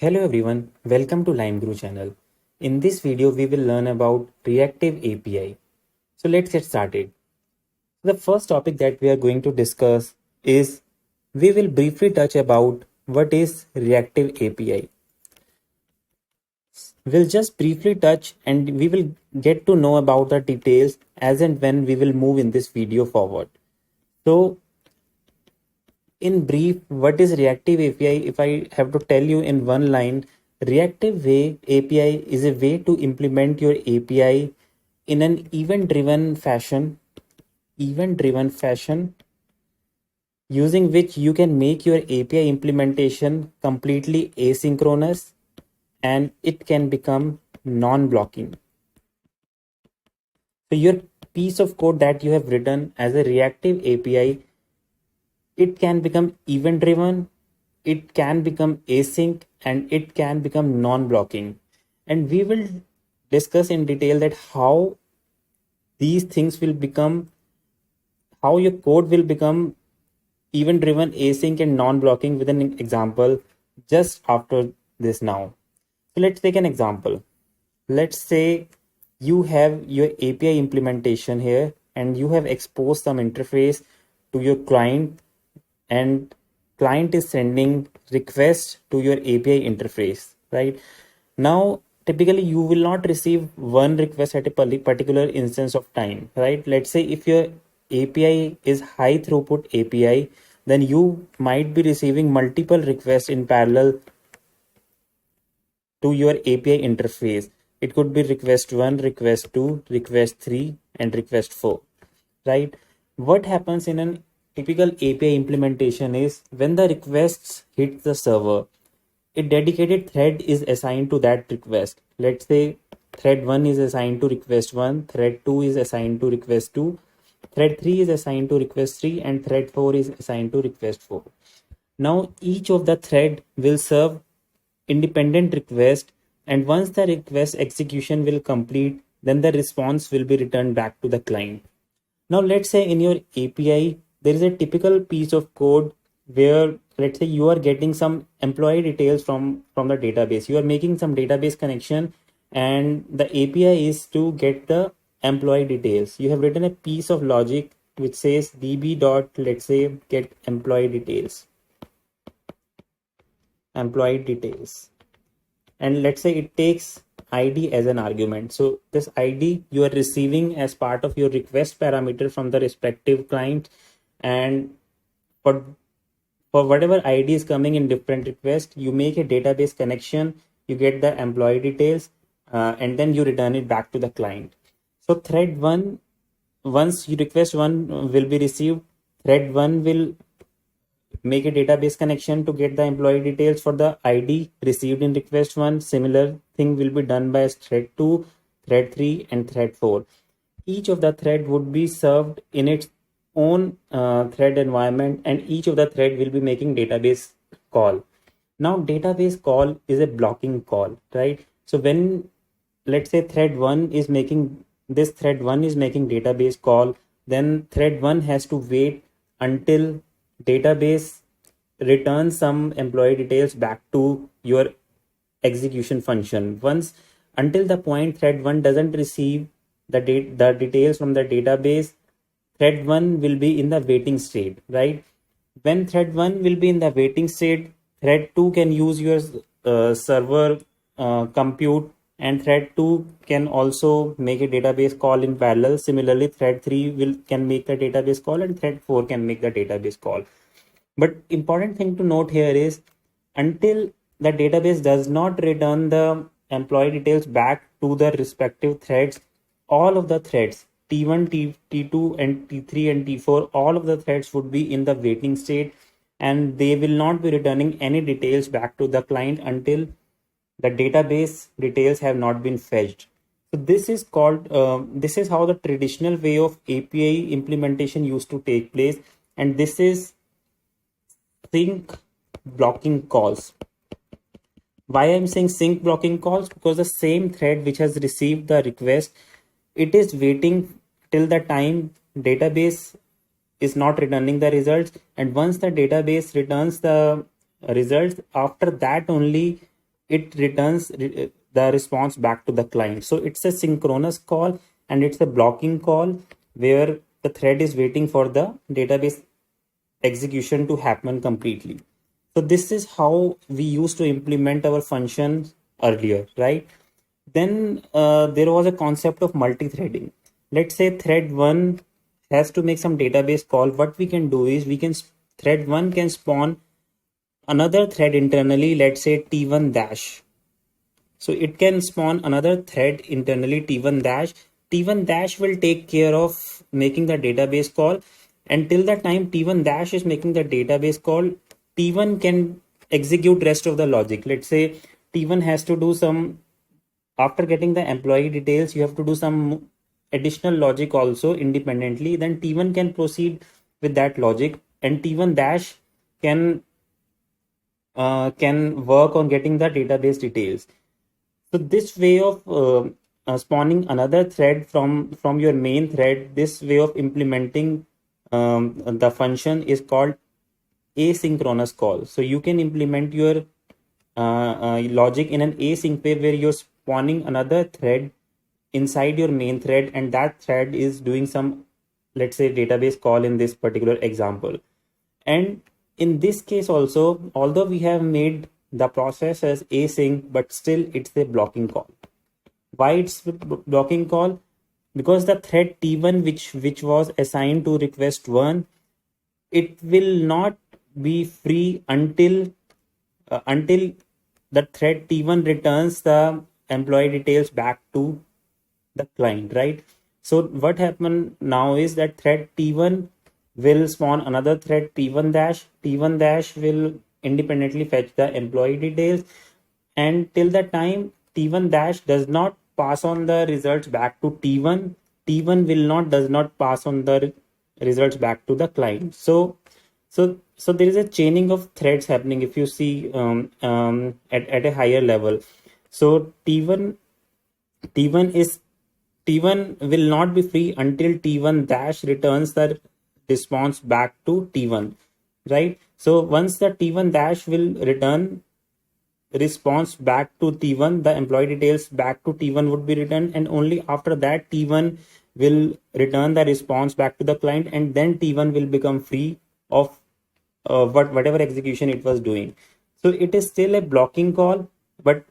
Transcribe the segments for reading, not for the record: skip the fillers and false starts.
Hello everyone, welcome to LimeGuru channel. In this video, we will learn about Reactive API. So let's get started. The first topic that we are going to discuss is we will briefly touch about what is Reactive API. We'll just briefly touch and we will get to know about the details as and when we will move in this video forward. So in brief, what is Reactive API? If I have to tell you in one line, Reactive API is a way to implement your API in an event-driven fashion, using which you can make your API implementation completely asynchronous and it can become non-blocking. So your piece of code that you have written as a Reactive API, it can become event driven, it can become async, and it can become non-blocking. And we will discuss in detail that how these things will become, how your code will become event driven, async, and non-blocking with an example just after this now. So let's take an example. Let's say you have your API implementation here and you have exposed some interface to your client, and client is sending request to your API interface, right? Now, typically you will not receive one request at a particular instance of time, right? Let's say if your API is high throughput API, then you might be receiving multiple requests in parallel to your API interface. It could be request 1, request 2, request 3, and request 4, right? What happens in an typical API implementation is when the requests hit the server, a dedicated thread is assigned to that request. Let's say thread 1 is assigned to request 1, thread 2 is assigned to request 2, thread 3 is assigned to request 3, and thread 4 is assigned to request 4. Now each of the thread will serve independent request, and once the request execution will complete, then the response will be returned back to the client. Now let's say in your API there is a typical piece of code where, let's say, you are getting some employee details from the database. You are making some database connection and the API is to get the employee details. You have written a piece of logic which says db dot, let's say, get employee details, and let's say it takes id as an argument. So this id you are receiving as part of your request parameter from the respective client, and for whatever id is coming in different requests, you make a database connection, you get the employee details, and then you return it back to the client. So thread 1, once you request 1 will be received, thread 1 will make a database connection to get the employee details for the ID received in request 1. Similar thing will be done by thread 2, thread 3, and thread 4. Each of the thread would be served in its own thread environment, and each of the thread will be making database call. Now database call is a blocking call, right? So when, let's say, thread 1 is making database call, then thread 1 has to wait until database returns some employee details back to your execution function. Once, until the point thread 1 doesn't receive the details from the database, thread 1 will be in the waiting state, right? When thread 1 will be in the waiting state, thread 2 can use your server compute, and thread 2 can also make a database call in parallel. Similarly, thread 3 can make the database call, and thread 4 can make the database call. But important thing to note here is, until the database does not return the employee details back to the respective threads, all of the threads T1, T2, and T3 and T4, all of the threads would be in the waiting state, and they will not be returning any details back to the client until the database details have not been fetched. So this is called, this is how the traditional way of API implementation used to take place, and this is sync blocking calls. Why I'm saying sync blocking calls? Because the same thread which has received the request, it is waiting till the time database is not returning the results, and once the database returns the results, after that only it returns the response back to the client. So it's a synchronous call and it's a blocking call where the thread is waiting for the database execution to happen completely. So this is how we used to implement our functions earlier, right? Then there was a concept of multi-threading. Let's say thread one has to make some database call. What we can do is thread one can spawn another thread internally, let's say T1 dash. So it can spawn another thread internally, T1 dash. T1 dash will take care of making the database call. Until the time T1 dash is making the database call, T1 can execute rest of the logic. Let's say T1 has to do some, after getting the employee details, you have to do some additional logic also independently. Then T1 can proceed with that logic, and T1 dash can work on getting the database details. So this way of spawning another thread from your main thread, this way of implementing the function is called asynchronous call. So you can implement your logic in an async way where you're spawning another thread inside your main thread, and that thread is doing some, let's say, database call in this particular example. And in this case also, although we have made the process as async, but still it's a blocking call. Why it's blocking call? Because the thread T1 which was assigned to request 1, it will not be free until the thread T1 returns the employee details back to the client, right? So what happened now is that thread T1 will spawn another thread T1 dash. T1 dash will independently fetch the employee details, and till the time T1 dash does not pass on the results back to T1, T1 does not pass on the results back to the client. So there is a chaining of threads happening if you see at a higher level. So T1 is T1 will not be free until T1 dash returns the response back to T1, right? So once the T1 dash will return response back to T1, the employee details back to T1 would be returned, and only after that T1 will return the response back to the client, and then T1 will become free of whatever execution it was doing. So it is still a blocking call, but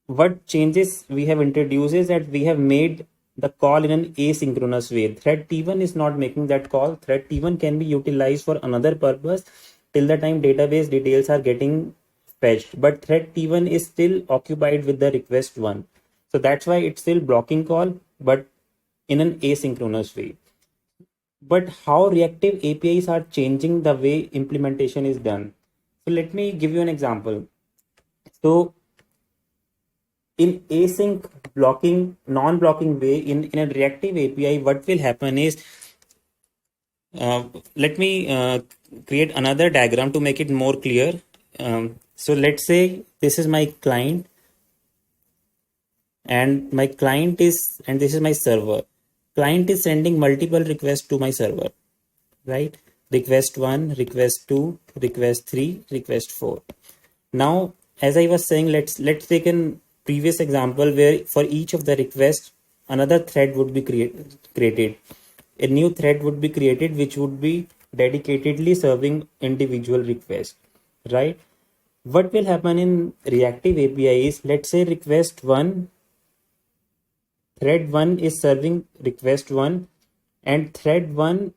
what changes we have introduced is that we have made the call in an asynchronous way. Thread T1 is not making that call. Thread T1 can be utilized for another purpose till the time database details are getting fetched. But thread T1 is still occupied with the request 1. So that's why it's still blocking call, but in an asynchronous way. But how reactive APIs are changing the way implementation is done. So let me give you an example. So in async blocking, non-blocking way, in a reactive API, what will happen is, let me create another diagram to make it more clear. So let's say this is my client, and this is my server. Client is sending multiple requests to my server, right? Request 1, request 2, request 3, request 4. Now, as I was saying, let's take a previous example where for each of the requests, another thread would be created. A new thread would be created which would be dedicatedly serving individual requests, right? What will happen in reactive API is, let's say thread 1 is serving request 1, and thread 1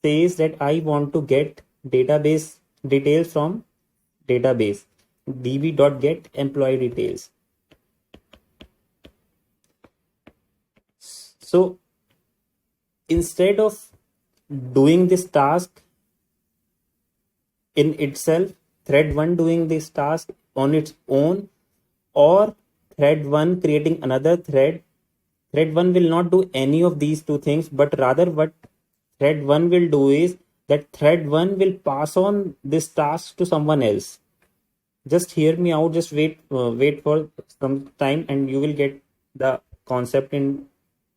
says that I want to get database details from database db.get employee details. So instead of doing this task in itself, thread 1 doing this task on its own, or thread 1 creating another thread, thread 1 will not do any of these two things, but rather what thread 1 will do is that thread 1 will pass on this task to someone else. Just hear me out, just wait for some time and you will get the concept in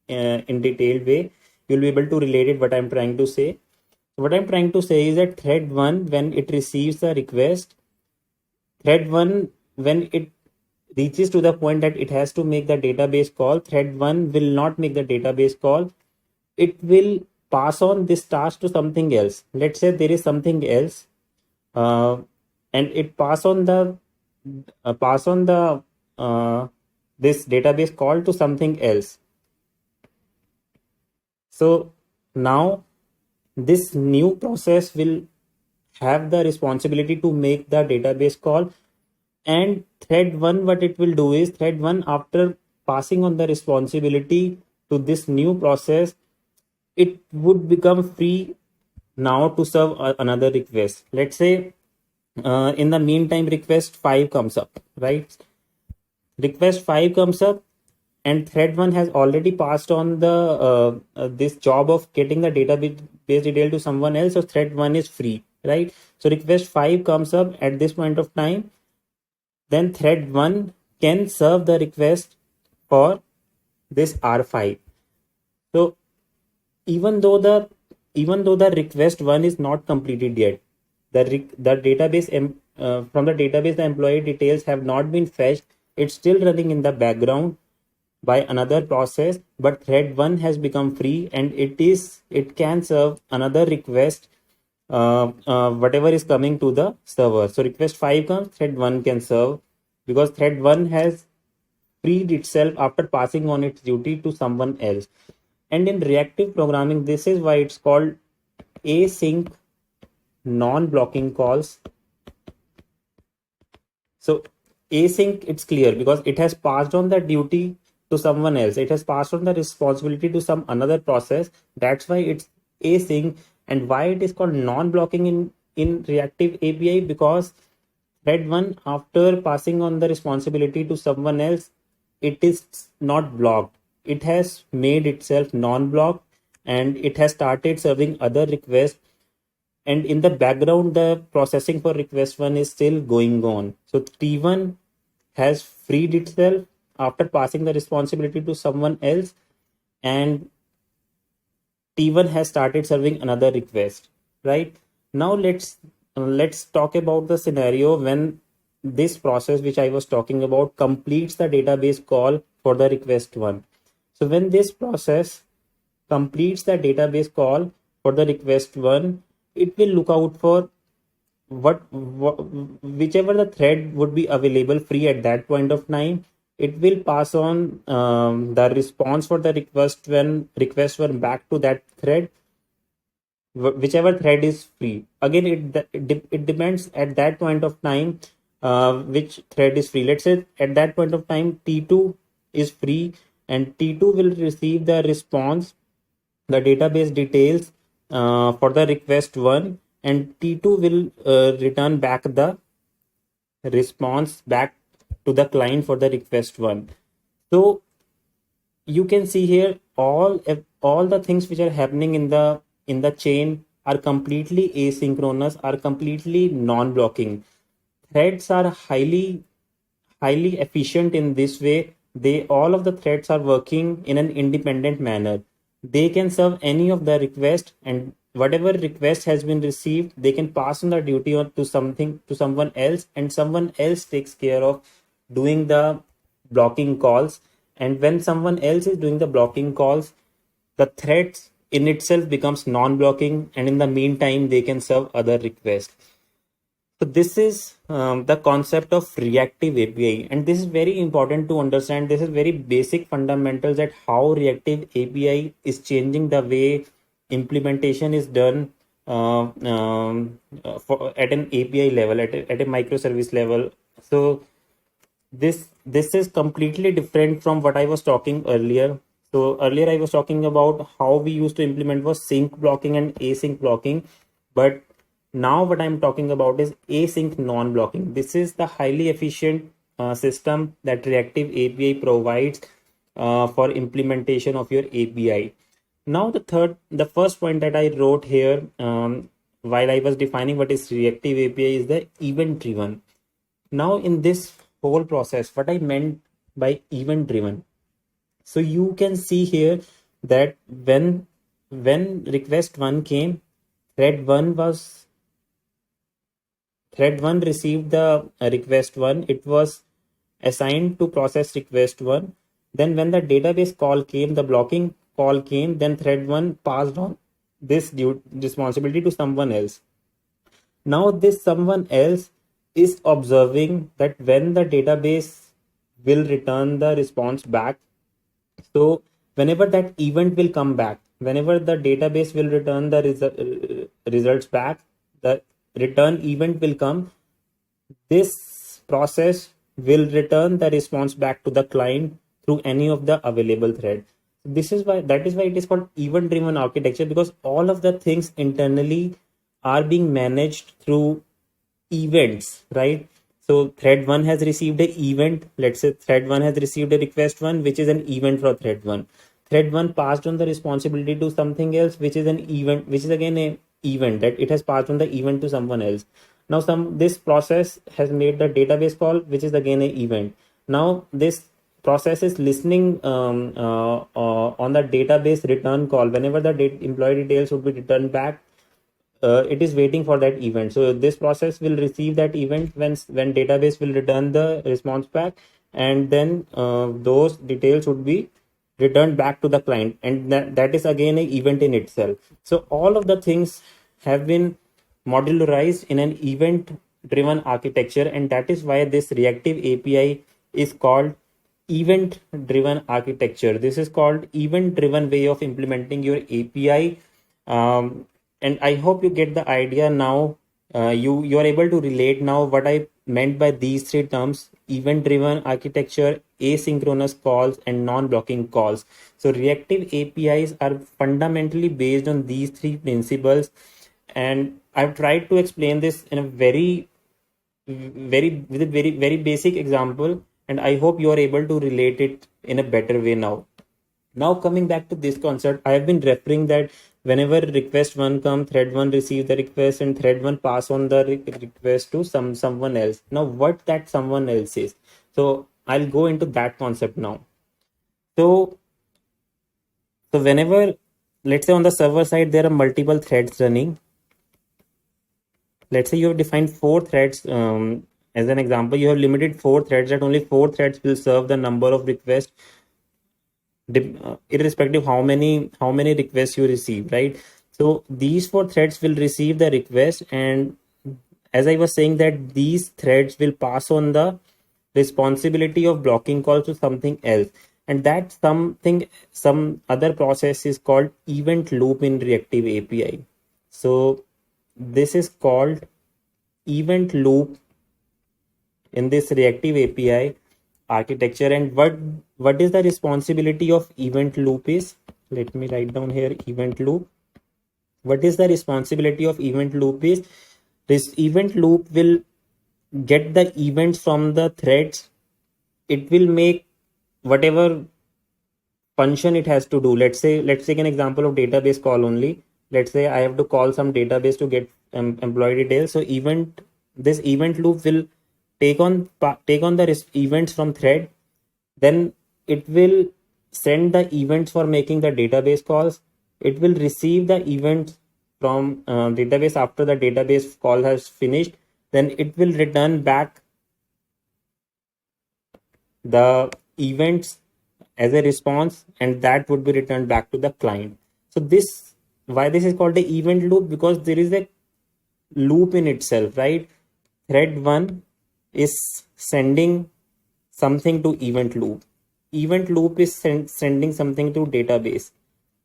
detailed way. You'll be able to relate it what I'm trying to say. What I'm trying to say is that thread 1, when it receives the request, thread 1 when it reaches to the point that it has to make the database call, thread 1 will not make the database call. It will pass on this task to something else. Let's say there is something else, uh, and it pass on the this database call to something else. So now this new process will have the responsibility to make the database call, and thread 1, what it will do is, thread 1, after passing on the responsibility to this new process, it would become free now to serve another request. Let's say in the meantime request 5 comes up, right? Request 5 comes up, and thread 1 has already passed on the this job of getting the database detail to someone else, so thread 1 is free, right? So request 5 comes up at this point of time, then thread 1 can serve the request for this R5. So even though the request 1 is not completed yet, the database from the database the employee details have not been fetched, it's still running in the background by another process, but thread 1 has become free, and it can serve another request, whatever is coming to the server. So request 5 comes, thread 1 can serve, because thread 1 has freed itself after passing on its duty to someone else. And in reactive programming, this is why it's called async non-blocking calls. So async, it's clear because it has passed on the duty to someone else. It has passed on the responsibility to some another process. That's why it's async. And why it is called non-blocking in reactive API, because thread 1, after passing on the responsibility to someone else, it is not blocked. It has made itself non-blocked, and it has started serving other requests, and in the background the processing for request 1 is still going on. So T1 has freed itself after passing the responsibility to someone else, and T1 has started serving another request, right? Now let's talk about the scenario when this process which I was talking about completes the database call for the request 1. So when this process completes the database call for the request 1, it will look out for what whichever the thread would be available free at that point of time. It will pass on the response for the request when request were back to that thread, whichever thread is free. Again, it depends at that point of time which thread is free. Let's say at that point of time T2 is free, and T2 will receive the response, the database details for the request 1, and T2 will return back the response back to the client for the request 1. So you can see here all the things which are happening in the chain are completely asynchronous, are completely non-blocking. Threads are highly efficient in this way. They all of the threads are working in an independent manner. They can serve any of the request, and whatever request has been received, they can pass on the duty on to something to someone else, and someone else takes care of doing the blocking calls. And when someone else is doing the blocking calls, the threads in itself becomes non-blocking, and in the meantime they can serve other requests. So this is the concept of reactive API, and this is very important to understand. This is very basic fundamentals at how reactive API is changing the way implementation is done at an API level, at a microservice level. So this is completely different from what I was talking earlier. So earlier I was talking about how we used to implement was sync blocking and async blocking, but now what I'm talking about is async non-blocking. This is the highly efficient system that reactive API provides for implementation of your API. Now the first point that I wrote here while I was defining what is reactive API is the event driven. Now in this whole process, what I meant by event driven, so you can see here that when request 1 came, thread 1 was thread 1 received the request 1, it was assigned to process request 1. Then when the database call came, the blocking call came, then thread 1 passed on this responsibility to someone else. Now this someone else is observing that when the database will return the response back, so whenever that event will come back, whenever the database will return the results back, the return event will come. This process will return the response back to the client through any of the available thread. This is why that is why it is called event driven architecture, because all of the things internally are being managed through events, right? So thread 1 has received an event. Let's say thread 1 has received a request 1, which is an event for thread 1. Thread 1 passed on the responsibility to something else, which is an event, which is again a event that it has passed on the event to someone else. Now this process has made the database call, which is again an event. Now this process is listening on the database return call. Whenever the employee details would be returned back, it is waiting for that event. So this process will receive that event when database will return the response back, and then those details would be returned back to the client, and that is again an event in itself. So all of the things have been modularized in an event driven architecture, and that is why this reactive API is called event driven architecture. This is called event driven way of implementing your API. And I hope you get the idea now. You are able to relate now what I meant by these three terms: event driven architecture, asynchronous calls, and non-blocking calls. So reactive APIs are fundamentally based on these three principles, and I've tried to explain this in a very basic example, and I hope you are able to relate it in a better way now. Now coming back to this concept, I have been referring that whenever request 1 come, thread 1 receive the request, and thread 1 pass on the request to someone else. Now what that someone else is, so I'll go into that concept now. So whenever, let's say on the server side there are multiple threads running. Let's say you have defined 4 threads. As an example, you have limited 4 threads, that only 4 threads will serve the number of requests, irrespective how many requests you receive, right? So these 4 threads will receive the request, and as I was saying, that these threads will pass on the responsibility of blocking calls to something else, and that some other process is called event loop in reactive API. So this is called event loop in this reactive API architecture. And what is the responsibility of event loop is, let me write down here, event loop. What is the responsibility of event loop is, this event loop will get the events from the threads. It will make whatever function it has to do. Let's take an example of database call only. Let's say I have to call some database to get employee details. So this event loop will take on the events from thread, then it will send the events for making the database calls. It will receive the events from database after the database call has finished, then it will return back the events as a response, and that would be returned back to the client. So why this is called the event loop, because there is a loop in itself, right? Thread 1 is sending something to event loop. Event loop is sending something to database.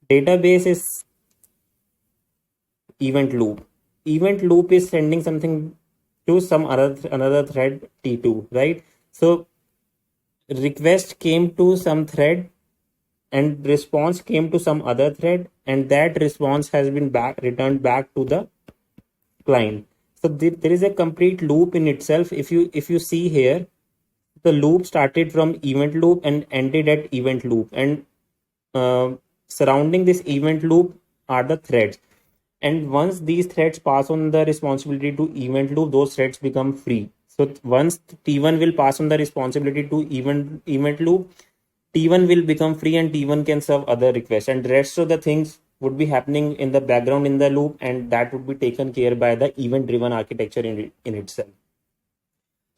Database is event loop. Event loop is sending something to some another thread T2, right? So request came to some thread and response came to some other thread, and that response has been returned back to the client. So there is a complete loop in itself. If you see here, the loop started from event loop and ended at event loop, and surrounding this event loop are the threads. And once these threads pass on the responsibility to event loop, those threads become free. So once T1 will pass on the responsibility to event loop, T1 will become free, and T1 can serve other requests, and the rest of the things would be happening in the background in the loop, and that would be taken care by the event driven architecture in itself.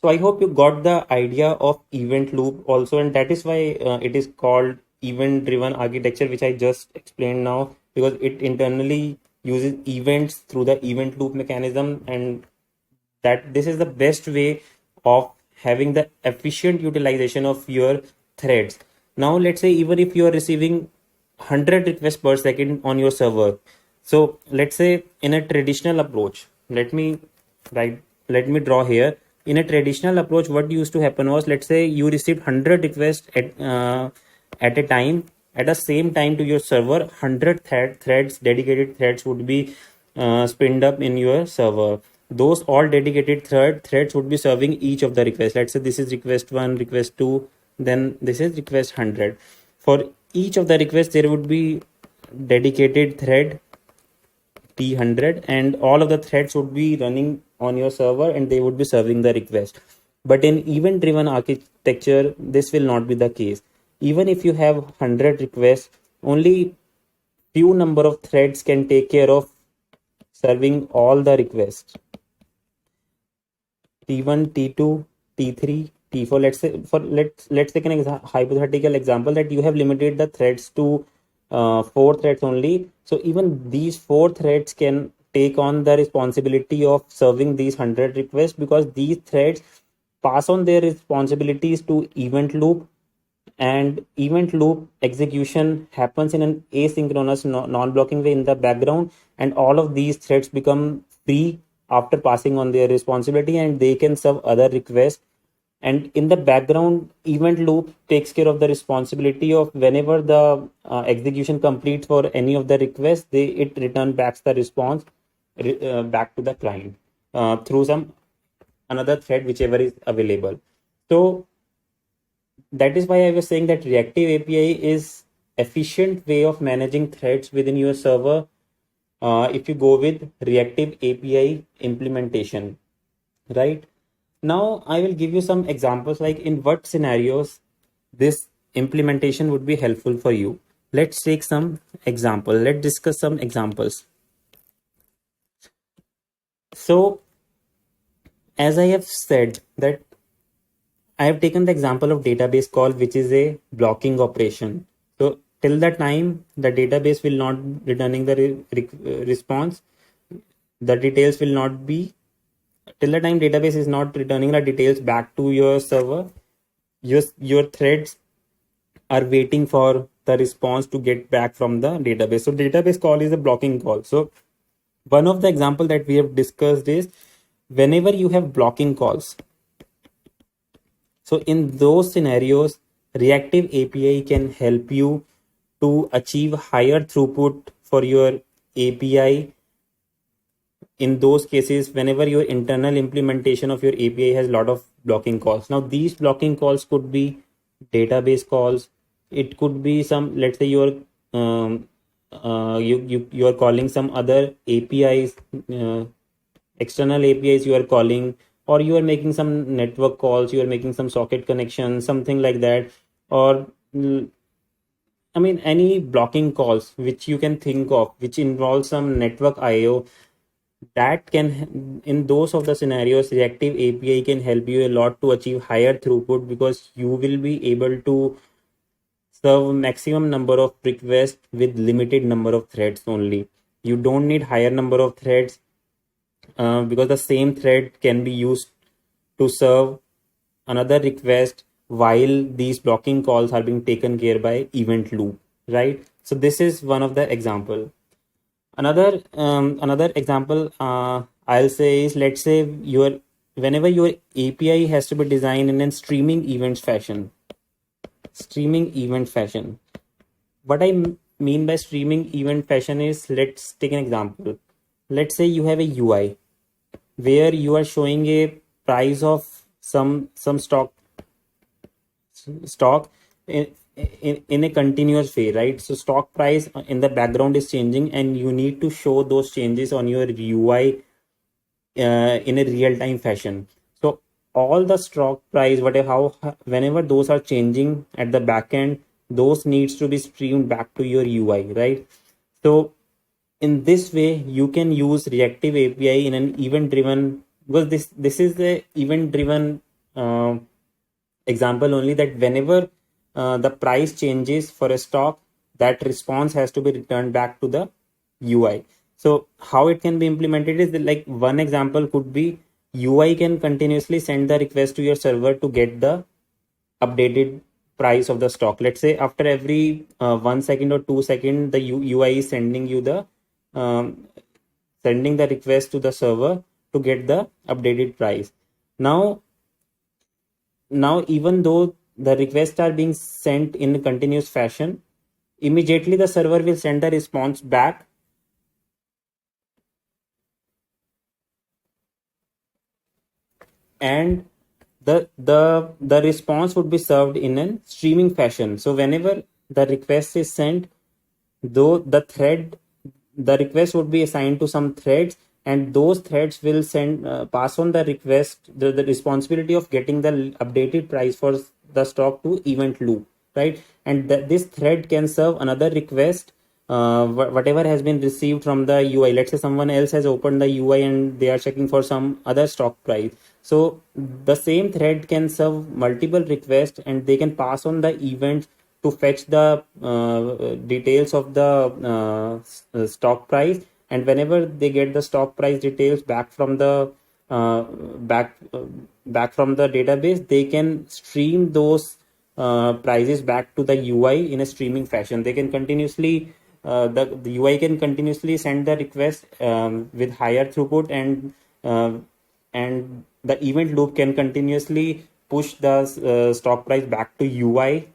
So I hope you got the idea of event loop also, and that is why it is called event driven architecture, which I just explained now, because it internally uses events through the event loop mechanism, and that this is the best way of having the efficient utilization of your threads. Now let's say even if you are receiving 100 requests per second on your server, so let's say in a traditional approach, write let me draw here. In a traditional approach, what used to happen was, let's say you received 100 requests at a time. At the same time to your server, 100 threads, dedicated threads would be spinned up in your server. Those all dedicated threads would be serving each of the requests. Let's say this is request 1, request 2, then this is request 100. For each of the requests there would be dedicated thread T100, and all of the threads would be running on your server and they would be serving the request. But in event driven architecture, this will not be the case. Even if you have 100 requests, only few number of threads can take care of serving all the requests. T1, T2, T3, T4. Let's say let's take an hypothetical example that you have limited the threads to 4 threads only. So even these 4 threads can take on the responsibility of serving these 100 requests, because these threads pass on their responsibilities to event loop, and event loop execution happens in an asynchronous non-blocking way in the background, and all of these threads become free after passing on their responsibility, and they can serve other requests. And in the background, event loop takes care of the responsibility of whenever the execution completes for any of the requests, it return back the response back to the client through some another thread whichever is available. So that is why I was saying that reactive API is efficient way of managing threads within your server if you go with reactive API implementation, right? Now I will give you some examples, like in what scenarios this implementation would be helpful for you. Let's take some example. Let's discuss some examples. So as I have said that I have taken the example of database call, which is a blocking operation. So till the time the database will not returning the response, the details will not be, till the time database is not returning the details back to your server, your threads are waiting for the response to get back from the database. So database call is a blocking call. So one of the example that we have discussed is whenever you have blocking calls. So in those scenarios, reactive API can help you to achieve higher throughput for your API. In those cases, whenever your internal implementation of your API has a lot of blocking calls. Now these blocking calls could be database calls. It could be some, let's say you're you are calling some other APIs, external APIs you are calling, or you are making some network calls, you are making some socket connections, something like that, or I mean any blocking calls which you can think of, which involve some network IO. That can, in those of the scenarios, reactive API can help you a lot to achieve higher throughput, because you will be able to serve maximum number of requests with limited number of threads only. You don't need higher number of threads because the same thread can be used to serve another request while these blocking calls are being taken care by event loop, right? So this is one of the example. Another example I'll say is, let's say your whenever your API has to be designed in a streaming events fashion. Streaming event fashion. What I mean by streaming event fashion is, let's take an example. Let's say you have a UI where you are showing a price of some stock in a continuous way, right? So stock price in the background is changing, and you need to show those changes on your UI in a real time fashion. So all the stock price, whatever, how whenever those are changing at the back end, those needs to be streamed back to your UI, right? So in this way, you can use reactive API in an event driven, because this is the event driven example only, that whenever the price changes for a stock, that response has to be returned back to the UI. So how it can be implemented is that, like, one example could be UI can continuously send the request to your server to get the updated price of the stock. Let's say after every 1 second or 2 second, the UI is sending you the um, sending the request to the server to get the updated price. Now, even though the requests are being sent in a continuous fashion, immediately the server will send the response back, and the response would be served in a streaming fashion. So whenever the request is sent, though the request would be assigned to some threads, and those threads will send pass on the request, the responsibility of getting the updated price for the stock to event loop, right? And this thread can serve another request, whatever has been received from the UI. Let's say someone else has opened the UI and they are checking for some other stock price. So the same thread can serve multiple requests, and they can pass on the events to fetch the details of the stock price. And whenever they get the stock price details back from the uh, back uh, back from the database, they can stream those prices back to the UI in a streaming fashion. They can continuously the UI can continuously send the request with higher throughput, and the event loop can continuously push the stock price back to UI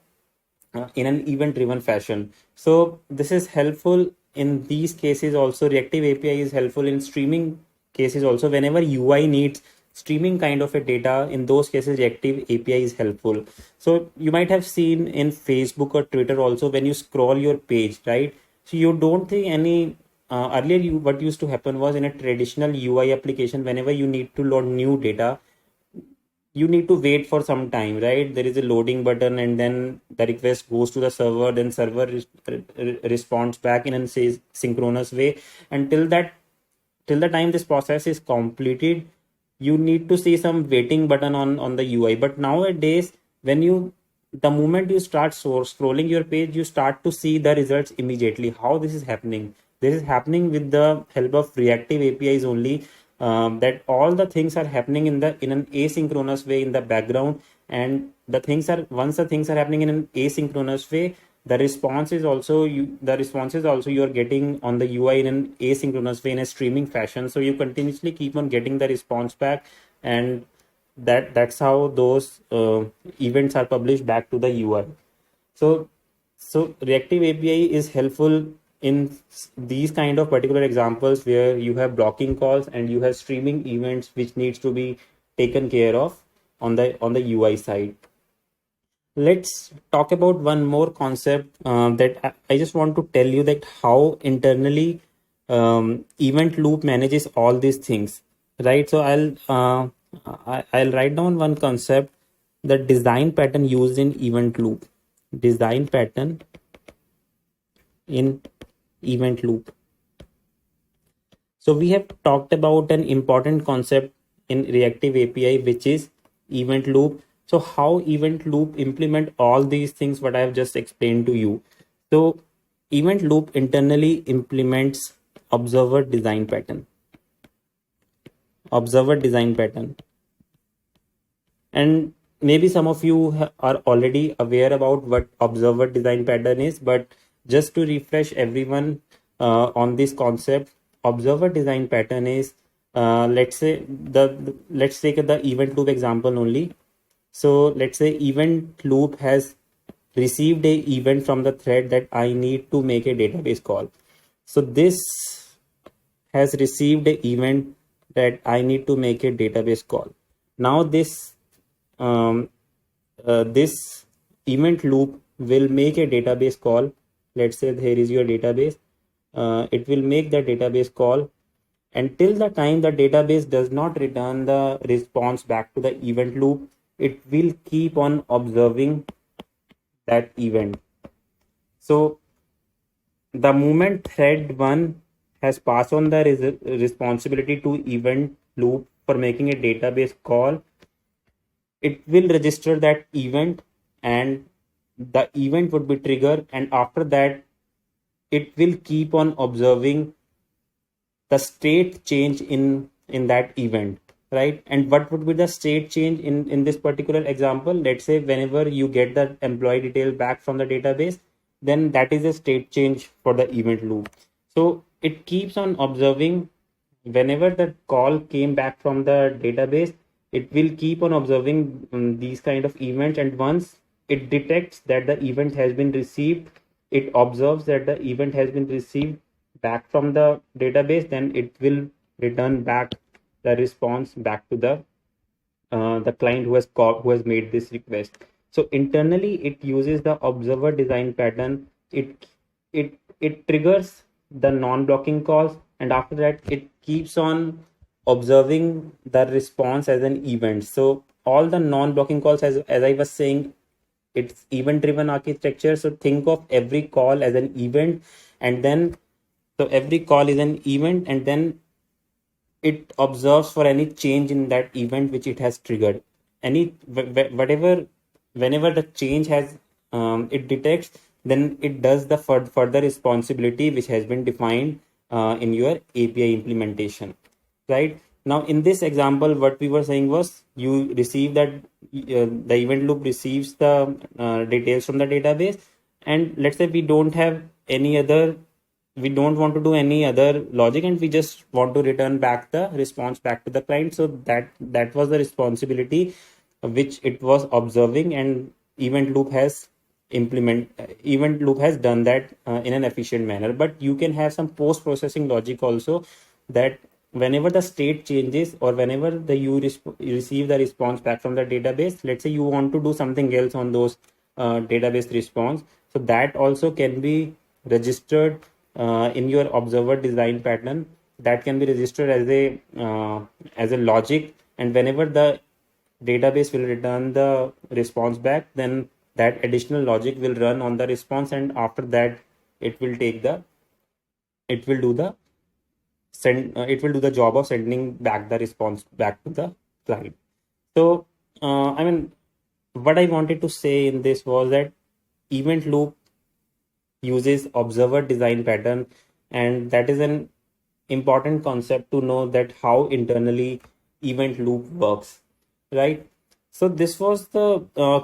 in an event driven fashion. So this is helpful in these cases. Also, reactive API is helpful in streaming cases also. Whenever UI needs streaming kind of a data, in those cases reactive API is helpful. So you might have seen in Facebook or Twitter also, when you scroll your page, right? So you don't think any earlier, what used to happen was, in a traditional UI application, whenever you need to load new data, you need to wait for some time, right? There is a loading button, and then the request goes to the server, then server responds back in a says synchronous way. Until that till the time this process is completed, you need to see some waiting button on the UI. But nowadays, when you the moment you start scrolling your page, you start to see the results immediately. How this is happening? This is happening with the help of reactive APIs only. That all the things are happening in an asynchronous way in the background, and the things are once the things are happening in an asynchronous way, the response is also you are getting on the UI in an asynchronous way, in a streaming fashion. So you continuously keep on getting the response back, and that's how those events are published back to the UI. So reactive API is helpful in these kind of particular examples, where you have blocking calls and you have streaming events which needs to be taken care of on the UI side. Let's talk about one more concept that I just want to tell you, that how internally event loop manages all these things, right? So I'll write down one concept: the design pattern used in event loop. Design pattern in event loop. So we have talked about an important concept in reactive API, which is event loop. So how event loop implement all these things what I have just explained to you. So event loop internally implements observer design pattern. Observer design pattern. And maybe some of you are already aware about what observer design pattern is, but just to refresh everyone on this concept, observer design pattern is, let's say let's take the event loop example only. So let's say event loop has received a event from the thread that I need to make a database call. So this has received a event that I need to make a database call. Now um, this event loop will make a database call. Let's say here is your database. It will make the database call until the time the database does not return the response back to the event loop. It will keep on observing that event. So the moment thread 1 has passed on the responsibility to event loop for making a database call, it will register that event, and the event would be triggered, and after that it will keep on observing the state change in that event, right? And what would be the state change in this particular example? Let's say whenever you get the employee detail back from the database, then that is a state change for the event loop. So it keeps on observing whenever the call came back from the database. It will keep on observing these kind of events, and once it detects that the event has been received, it observes that the event has been received back from the database, then it will return back the response back to the client who has made this request. So internally it uses the observer design pattern. It triggers the non-blocking calls, and after that it keeps on observing the response as an event. So all the non-blocking calls, as I was saying, it's event driven architecture. So think of every call as an event, and then so every call is an event, and then it observes for any change in that event which it has triggered. Any whatever whenever the change has it detects, then it does the further responsibility which has been defined in your API implementation. Right now, in this example, what we were saying was you receive that the event loop receives the details from the database, and let's say we don't want to do any other logic, and we just want to return back the response back to the client. So that was the responsibility which it was observing, and event loop has done that in an efficient manner. But you can have some post processing logic also, that whenever the state changes or whenever you receive the response back from the database, let's say you want to do something else on those database response, so that also can be registered in your observer design pattern. That can be registered as a logic, and whenever the database will return the response back, then that additional logic will run on the response, and after that it will take the it will do the it will do the job of sending back the response back to the client. So I mean, what I wanted to say in this was that event loop uses observer design pattern, and that is an important concept to know that how internally event loop works, right? So this was the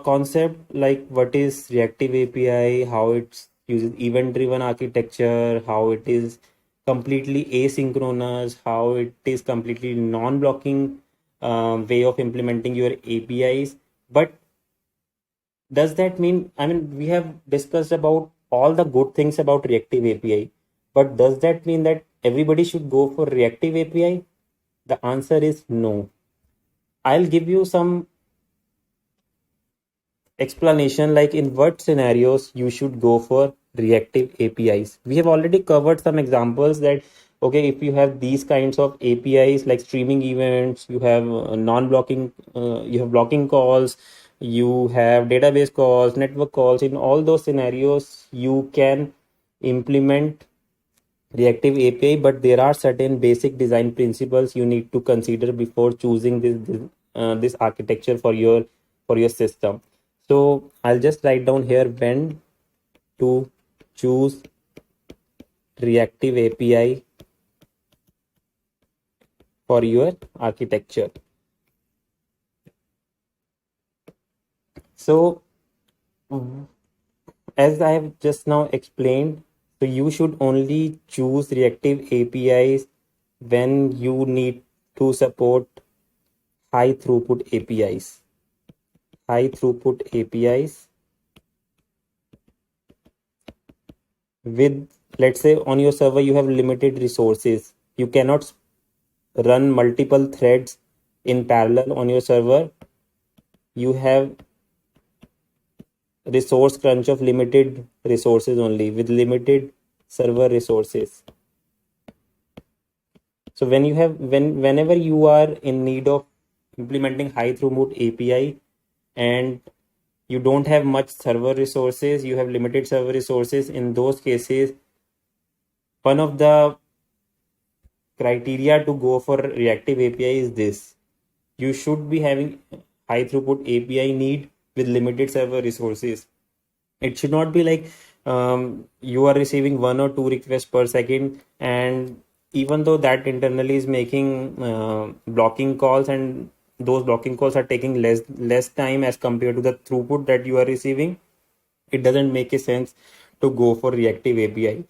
concept, like what is reactive API, how it uses event driven architecture, how it is completely asynchronous, how it is completely non-blocking way of implementing your APIs. But does that mean, I mean, we have discussed about all the good things about reactive API, but does that mean that everybody should go for reactive API? The answer is no. I'll give you some explanation, like in what scenarios you should go for reactive APIs. We have already covered some examples that, okay, if you have these kinds of APIs like streaming events, you have non-blocking, you have blocking calls, you have database calls, network calls. In all those scenarios, you can implement reactive API, but there are certain basic design principles you need to consider before choosing this architecture for your system. So I'll just write down here when to choose reactive API for your architecture. So as I have just now explained, so you should only choose reactive APIs when you need to support high throughput APIs. High throughput APIs with, let's say, on your server you have limited resources. You cannot run multiple threads in parallel on your server. You have resource crunch of limited resources only, with limited server resources. So whenever you are in need of implementing high throughput API, and you don't have much server resources, you have limited server resources, in those cases one of the criteria to go for reactive API is this: you should be having high throughput API need with limited server resources. It should not be like you are receiving 1 or 2 requests per second, and even though that internally is making blocking calls, and those blocking calls are taking less time as compared to the throughput that you are receiving, it doesn't make a sense to go for reactive API,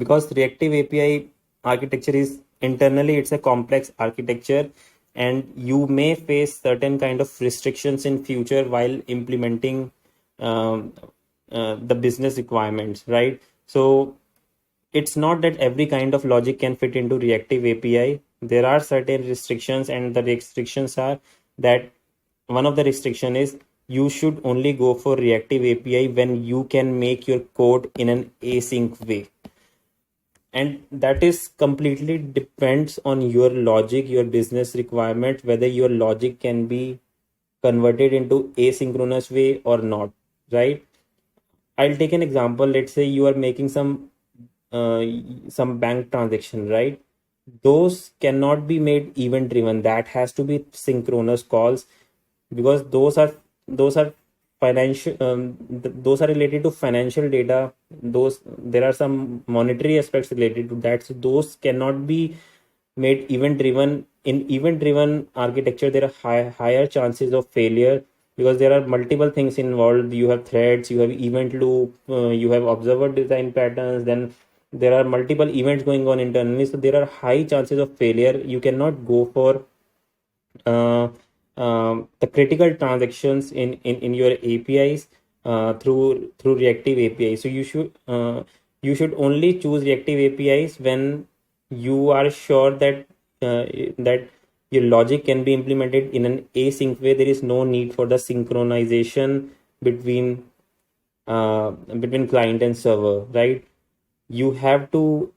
because reactive API architecture is internally, it's a complex architecture, and you may face certain kind of restrictions in future while implementing um, the business requirements, right? So it's not that every kind of logic can fit into reactive API. There are certain restrictions, and the restrictions are that one of the restriction is you should only go for reactive API when you can make your code in an async way, and that is completely depends on your logic, your business requirement, whether your logic can be converted into asynchronous way or not, right? I'll take an example. Let's say you are making uh, some bank transaction, right? Those cannot be made event driven. That has to be synchronous calls, because those are financial, those are related to financial data. Those, there are some monetary aspects related to that, so those cannot be made event driven. In event driven architecture, there are higher chances of failure, because there are multiple things involved. You have threads, you have event loop, you have observer design patterns, then there are multiple events going on internally, so there are high chances of failure. You cannot go for uh, the critical transactions in your APIs through reactive API. So you should only choose reactive APIs when you are sure that that your logic can be implemented in an async way. There is no need for the synchronization between between client and server, right? You have to,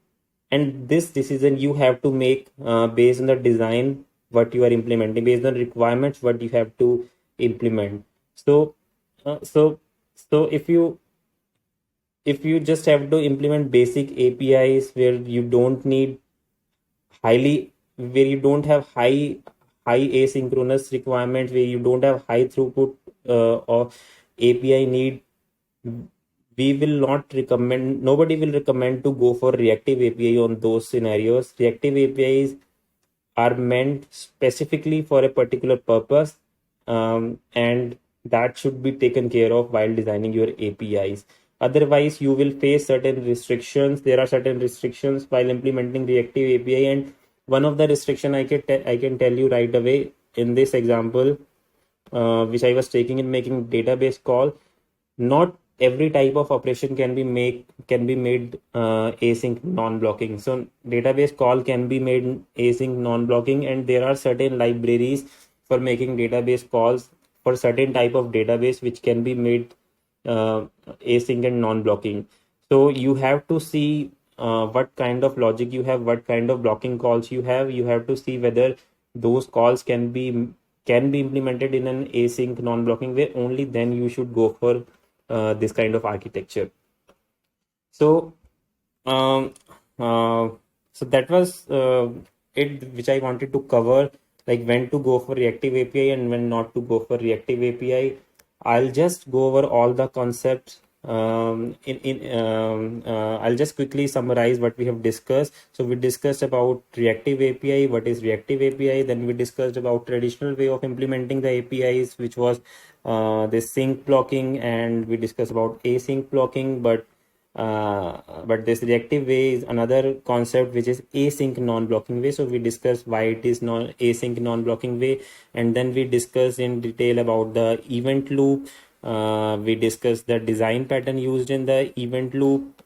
and this decision you have to make based on the design what you are implementing, based on requirements what you have to implement. So uh, so so if you just have to implement basic APIs where you don't need highly, where you don't have high asynchronous requirements, where you don't have high throughput or API need, we will not recommend, nobody will recommend to go for reactive API on those scenarios. Reactive APIs are meant specifically for a particular purpose, and that should be taken care of while designing your APIs. Otherwise, you will face certain restrictions. There are certain restrictions while implementing reactive API, and one of the restriction I can tell you right away in this example, which I was taking in making database call. Not every type of operation can be made async non-blocking. So database call can be made async non-blocking, and there are certain libraries for making database calls for certain type of database which can be made async and non-blocking. So you have to see what kind of logic you have, what kind of blocking calls you have. You have to see whether those calls can be implemented in an async non-blocking way. Only then you should go for this kind of architecture. So um, uh, so that was it, which I wanted to cover, like when to go for reactive API and when not to go for reactive API. I'll just go over all the concepts. I'll just quickly summarize what we have discussed. So we discussed about reactive API, what is reactive API. Then we discussed about traditional way of implementing the APIs, which was the sync blocking, and we discussed about async blocking. But this reactive way is another concept, which is async non-blocking way. So we discussed why it is non async non-blocking way, and then we discussed in detail about the event loop. We discussed the design pattern used in the event loop.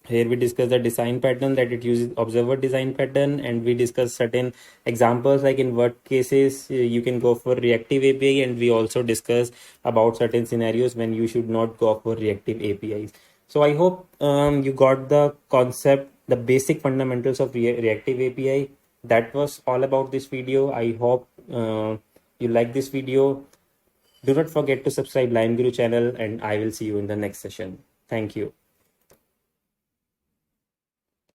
Here we discuss the design pattern, that it uses observer design pattern, and we discuss certain examples like in what cases you can go for reactive API, and we also discuss about certain scenarios when you should not go for reactive APIs. So I hope you got the concept, the basic fundamentals of reactive API. That was all about this video. I hope you like this video. Do not forget to subscribe Lion Guru channel, and I will see you in the next session. Thank you.